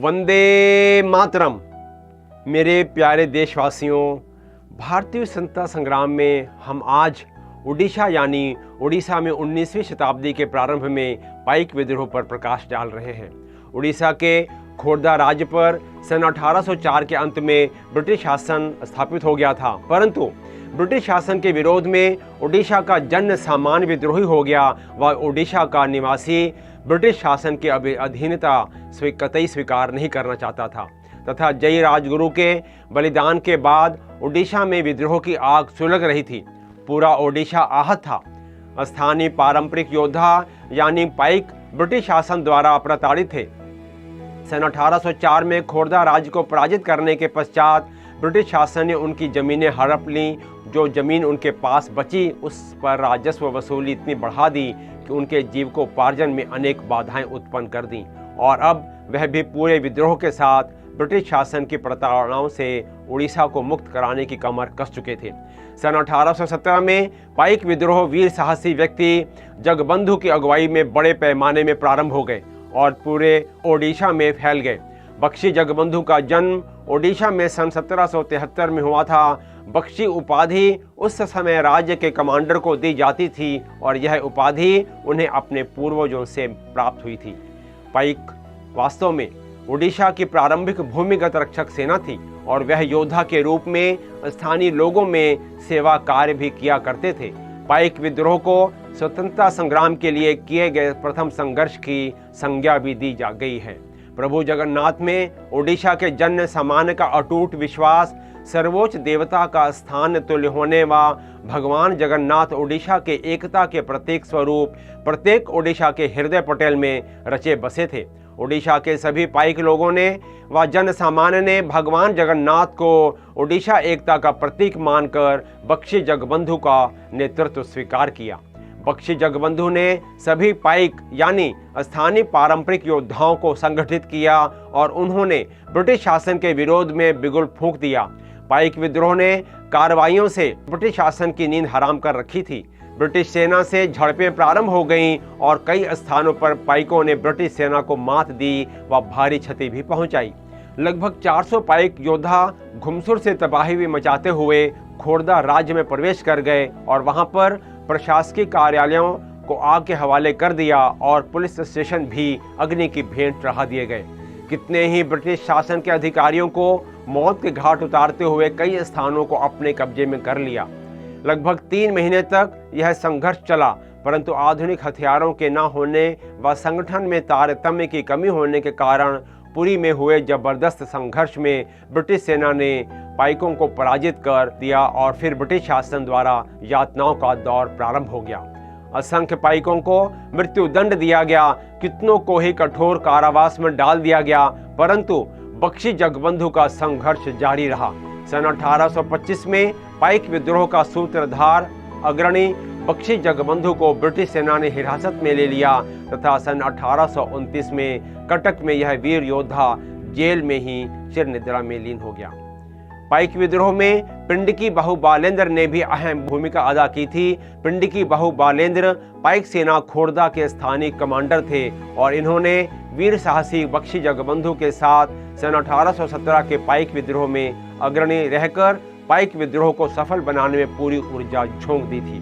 वंदे मातरम। मेरे प्यारे देशवासियों, भारतीय स्वतंत्रता संग्राम में हम आज उड़ीसा यानी उड़ीसा में 19वीं शताब्दी के प्रारंभ में पाइक विद्रोह पर प्रकाश डाल रहे हैं। उड़ीसा के खोरदा राज्य पर सन 1804 के अंत में ब्रिटिश शासन स्थापित हो गया था, परंतु ब्रिटिश शासन के विरोध में उड़ीसा का जन सामान्य विद्रोही हो गया। वह उड़ीसा का निवासी ब्रिटिश शासन की अधीनता कतई स्वीकार नहीं करना चाहता था तथा जय राजगुरु के बलिदान के बाद उड़ीसा में विद्रोह की आग सुलग रही थी। पूरा उड़ीसा आहत था। स्थानीय पारंपरिक योद्धा यानी पाइक ब्रिटिश शासन द्वारा प्रताड़ित थे। सन 1804 में खोरदा राज्य को पराजित करने के पश्चात ब्रिटिश शासन ने उनकी जमीनें हड़प लीं। जो जमीन उनके पास बची उस पर राजस्व वसूली इतनी बढ़ा दी कि उनके जीविकोपार्जन में अनेक बाधाएं उत्पन्न कर दी और अब वह भी पूरे विद्रोह के साथ ब्रिटिश शासन की प्रताड़नाओं से उड़ीसा को मुक्त कराने की कमर कस चुके थे। सन 1817 में पाइक विद्रोह वीर साहसी व्यक्ति जगबंधु की अगुवाई में बड़े पैमाने में प्रारंभ हो गए और पूरे ओडिशा में फैल गए। बख्शी जगबंधु का जन्म ओडिशा में सन 1773 में हुआ था। बख्शी उपाधि उस समय राज्य के कमांडर को दी जाती थी और यह उपाधि उन्हें अपने पूर्वजों से प्राप्त हुई थी। पाइक वास्तव में ओडिशा की प्रारंभिक भूमिगत रक्षक सेना थी और वह योद्धा के रूप में स्थानीय लोगों में सेवा कार्य भी किया करते थे। पाइक विद्रोह को स्वतंत्रता संग्राम के लिए किए गए प्रथम संघर्ष की संज्ञा भी दी जा गई है। प्रभु जगन्नाथ में ओडिशा के जन सामान्य का अटूट विश्वास, सर्वोच्च देवता का स्थान तुल्य होने व भगवान जगन्नाथ ओडिशा के एकता के प्रतीक स्वरूप प्रत्येक ओडिशा के हृदय पटेल में रचे बसे थे। ओडिशा के सभी पाइक लोगों ने व जन सामान्य ने भगवान जगन्नाथ को ओडिशा एकता का प्रतीक मानकर बख्शी जगबंधु का नेतृत्व स्वीकार किया। बख्शी जगबंधु ने सभी पाइक यानी स्थानीय पारंपरिक योद्धाओं को संगठित किया और उन्होंने ब्रिटिश शासन के विरोध में बिगुल फूंक दिया। पाइक विद्रोह ने कार्रवाइयों से ब्रिटिश शासन की नींद हराम कर रखी थी। ब्रिटिश सेना से झड़पें प्रारंभ हो गईं और कई स्थानों पर पाइकों ने ब्रिटिश सेना को मात दी व भारी क्षति भी पहुंचाई। लगभग 400 पाइक योद्धा घुमसुर से तबाही भी मचाते हुए खोरदा राज्य में प्रवेश कर गए और वहां पर प्रशासकीय कार्यालयों को आग के हवाले कर दिया और पुलिस स्टेशन भी अग्नि की भेंट चढ़ा दिए गए। कितने ही ब्रिटिश शासन के अधिकारियों को मौत के घाट उतारते हुए कई स्थानों को अपने कब्जे में कर लिया। लगभग 3 महीने तक यह संघर्ष चला, परंतु आधुनिक हथियारों के न होने व संगठन में तारतम्य की कमी होने के कारण पुरी में हुए जबरदस्त संघर्ष में ब्रिटिश सेना ने पाइकों को पराजित कर दिया और फिर ब्रिटिश शासन द्वारा यातनाओं का दौर प्रारंभ हो गया। असंख्य पाइकों को मृत्यु दंड दिया गया, कितनों को ही कठोर कारावास में डाल दिया गया, परंतु बख्शी जगबंधु का संघर्ष जारी रहा। सन 1825 में पाइक विद्रोह का सूत्रधार अग्रणी बख्शी जगबंधु को ब्रिटिश सेना ने हिरासत में ले लिया तथा सन 1829 में कटक में यह वीर योद्धा जेल में ही चिर निद्रा में लीन हो गया। पाइक विद्रोह में पिंडकी बाहु बालेंद्र ने भी अहम भूमिका अदा की थी। पिंडकी बाहु बालेंद्र पाइक सेना खोरदा के स्थानीय कमांडर थे और इन्होंने वीर साहसी बख्शी जगबंधु के साथ सन 1817 के पाइक विद्रोह में अग्रणी रहकर पाइक विद्रोह को सफल बनाने में पूरी ऊर्जा झोंक दी थी।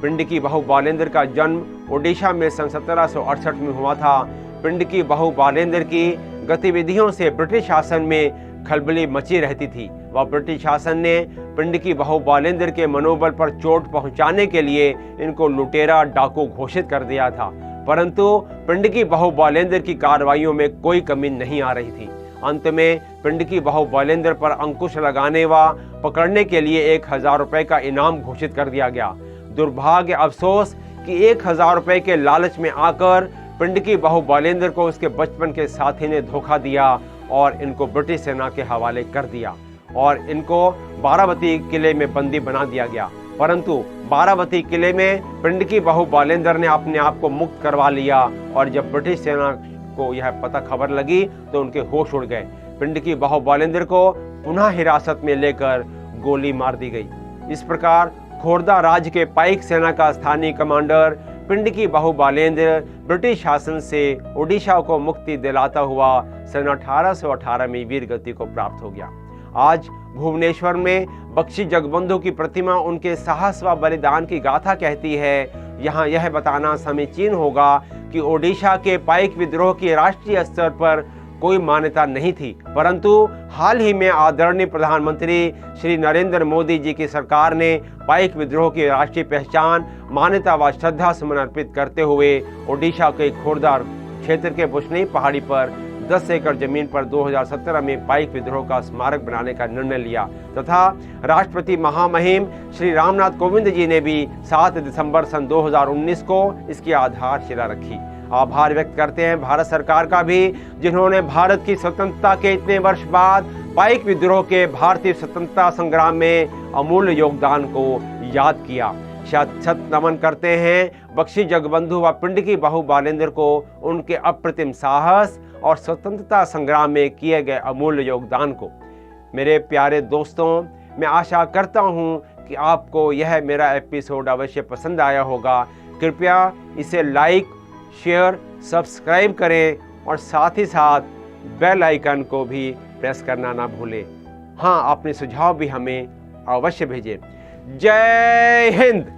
पिंडकी बाहु बालेंद्र का जन्म ओडिशा में सन 1768 में हुआ था। पिंडकी बाहु बालेंद्र की गतिविधियों से ब्रिटिश शासन में खलबली मची रहती थी। वह ब्रिटिश शासन ने पिंडकी बाहु बालेंद्र के मनोबल पर चोट पहुंचाने के लिए इनको लुटेरा डाकू घोषित कर दिया था, परंतु पिंडकी बाहु बालेंद्र की कार्रवाइयों में कोई कमी नहीं आ रही थी। अंत में पिंडकी बाहु बालेंद्र पर अंकुश लगाने व पकड़ने के लिए 1000 रुपए का इनाम घोषित कर दिया गया। दुर्भाग्य अफसोस कि 1000 रुपए के लालच में आकर पिंडकी बाहु बालेंद्र को उसके बचपन के साथी ने धोखा दिया और इनको ब्रिटिश सेना के हवाले कर दिया और इनको बारावती किले में बंदी बना दिया गया। परंतु बारावती किले में पिंडकी बाहु बालेंद्र ने अपने आप को मुक्त करवा लिया और जब ब्रिटिश सेना को यह पता खबर लगी तो उनके होश उड़ गए। पिंडकी बाहु बालेंद्र को पुनः हिरासत में लेकर गोली मार दी गई। इस प्रकार खोरदा राज्य के पाइक सेना का स्थानीय कमांडर पिंडकी बहु बालेंद्र ब्रिटिश शासन से ओडिशा को मुक्ति दिलाता हुआ सन 1818 में वीर गति को प्राप्त हो गया। आज भुवनेश्वर में बख्शी जगबंधु की प्रतिमा उनके साहस व बलिदान की गाथा कहती है। यहाँ यह बताना समीचीन होगा कि ओडिशा के पाइक विद्रोह की राष्ट्रीय स्तर पर कोई मान्यता नहीं थी, परंतु हाल ही में आदरणीय प्रधानमंत्री श्री नरेंद्र मोदी जी की सरकार ने पाइक विद्रोह की राष्ट्रीय पहचान, मान्यता व श्रद्धा सुमन अर्पित करते हुए ओडिशा के खोरदा क्षेत्र के बुशनी पहाड़ी पर 10 एकड़ जमीन पर 2017 में पाइक विद्रोह का स्मारक बनाने का निर्णय लिया तथा राष्ट्रपति महामहिम श्री रामनाथ कोविंद जी ने भी 7 दिसंबर सन 2019 को इसकी आधारशिला रखी। आभार व्यक्त करते हैं भारत सरकार का भी, जिन्होंने भारत की स्वतंत्रता के इतने वर्ष बाद पाइक विद्रोह के भारतीय स्वतंत्रता संग्राम में अमूल्य योगदान को याद किया। शत नमन करते हैं बख्शी जगबंधु व पिंडकी बहु बालेंद्र को उनके अप्रतिम साहस और स्वतंत्रता संग्राम में किए गए अमूल्य योगदान को। मेरे प्यारे दोस्तों, मैं आशा करता हूं कि आपको यह मेरा एपिसोड अवश्य पसंद आया होगा। कृपया इसे लाइक, शेयर, सब्सक्राइब करें और साथ ही साथ बेल आइकन को भी प्रेस करना ना भूलें। हाँ, अपने सुझाव भी हमें अवश्य भेजें। जय हिंद।